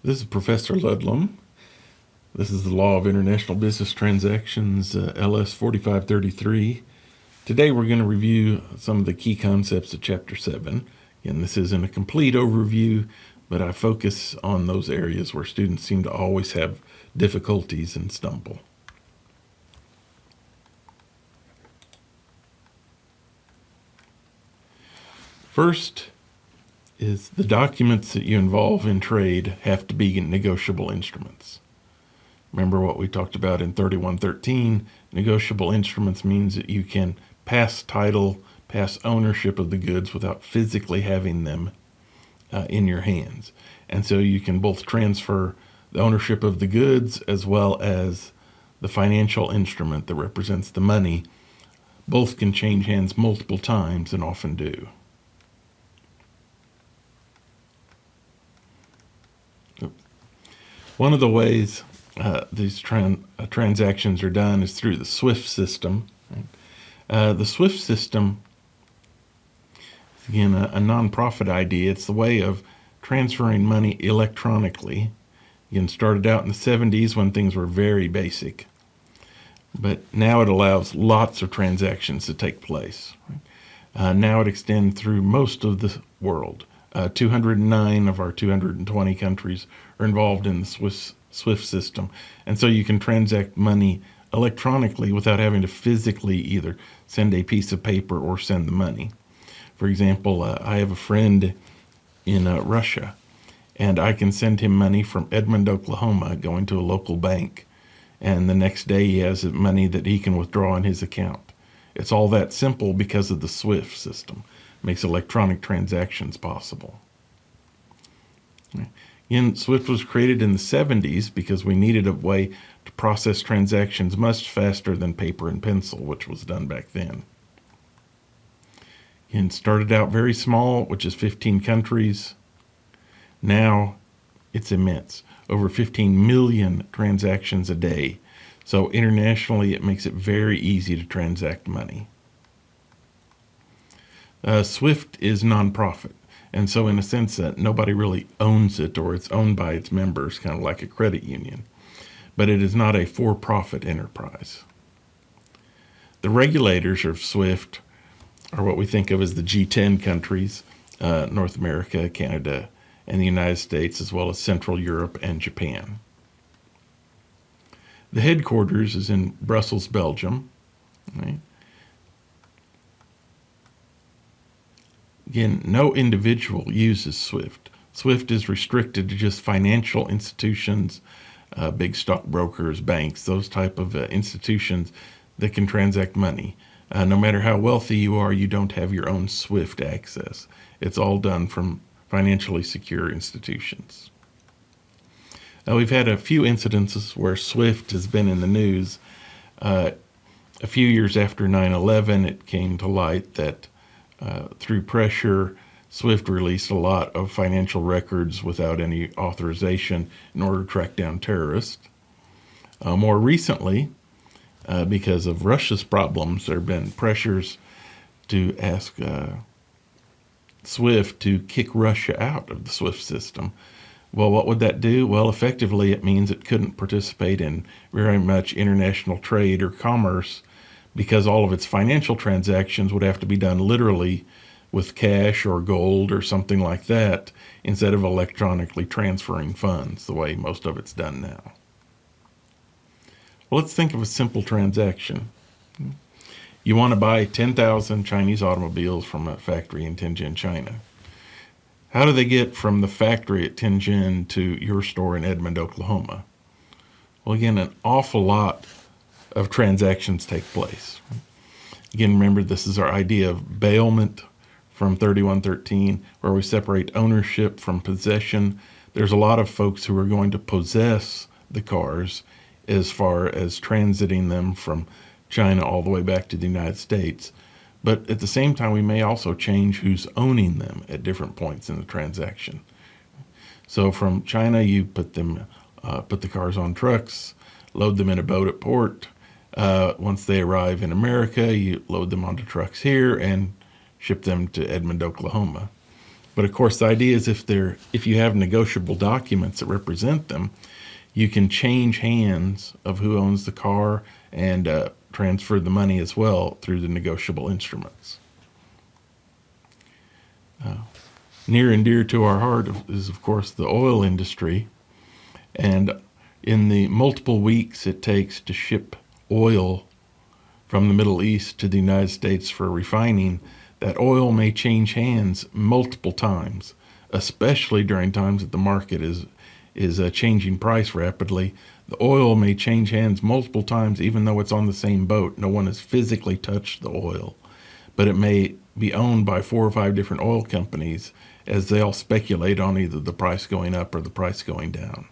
This is Professor Ludlum. This is the Law of International Business Transactions, LS 4533. Today we're going to review some of the key concepts of Chapter 7. Again, this isn't a complete overview, but I focus on those areas where students seem to always have difficulties and stumble. First is the documents that you involve in trade have to be negotiable instruments. Remember what we talked about in 3113. Negotiable instruments means that you can pass title, pass ownership of the goods without physically having them in your hands. And so you can both transfer the ownership of the goods as well as the financial instrument that represents the money. Both can change hands multiple times and often do. One of the ways these transactions are done is through the SWIFT system. The SWIFT system is, again, a nonprofit idea. It's the way of transferring money electronically. Again, started out in the 70s when things were very basic. But now it allows lots of transactions to take place. Now it extends through most of the world. 209 of our 220 countries are involved in the SWIFT system. And so you can transact money electronically without having to physically either send a piece of paper or send the money. For example, I have a friend in Russia, and I can send him money from Edmond, Oklahoma, going to a local bank. And the next day he has money that he can withdraw in his account. It's all that simple because of the SWIFT system. It makes electronic transactions possible. Again, SWIFT was created in the 70s because we needed a way to process transactions much faster than paper and pencil, which was done back then. It started out very small, which is 15 countries. Now it's immense, over 15 million transactions a day. So internationally, it makes it very easy to transact money. SWIFT is nonprofit, and so in a sense that nobody really owns it, or it's owned by its members, kind of like a credit union. But it is not a for-profit enterprise. The regulators of SWIFT are what we think of as the G10 countries, North America, Canada, and the United States, as well as Central Europe and Japan. The headquarters is in Brussels, Belgium. Right? Again, no individual uses SWIFT. SWIFT is restricted to just financial institutions, big stockbrokers, banks, those type of institutions that can transact money. No matter how wealthy you are, you don't have your own SWIFT access. It's all done from financially secure institutions. We've had a few incidences where SWIFT has been in the news. A few years after 9/11, it came to light that through pressure, SWIFT released a lot of financial records without any authorization in order to track down terrorists. More recently, because of Russia's problems, there have been pressures to ask SWIFT to kick Russia out of the SWIFT system. Well, what would that do? Well, effectively, it means it couldn't participate in very much international trade or commerce because all of its financial transactions would have to be done literally with cash or gold or something like that instead of electronically transferring funds the way most of it's done now. Well, let's think of a simple transaction. You want to buy 10,000 Chinese automobiles from a factory in Tianjin, China. How do they get from the factory at Tianjin to your store in Edmond, Oklahoma? Well, again, an awful lot of transactions take place. Again, remember, this is our idea of bailment from 3113, where we separate ownership from possession. There's a lot of folks who are going to possess the cars as far as transiting them from China all the way back to the United States. But at the same time, we may also change who's owning them at different points in the transaction. So from China, you put the cars on trucks, load them in a boat at port. Once they arrive in America, you load them onto trucks here and ship them to Edmond, Oklahoma. But of course, the idea is if you have negotiable documents that represent them, you can change hands of who owns the car and transfer the money as well through the negotiable instruments. Near and dear to our heart is, of course, the oil industry. And in the multiple weeks it takes to ship oil from the Middle East to the United States for refining, that oil may change hands multiple times, especially during times that the market is changing price rapidly. The oil may change hands multiple times, even though it's on the same boat. No one has physically touched the oil, but it may be owned by 4 or 5 different oil companies as they all speculate on either the price going up or the price going down.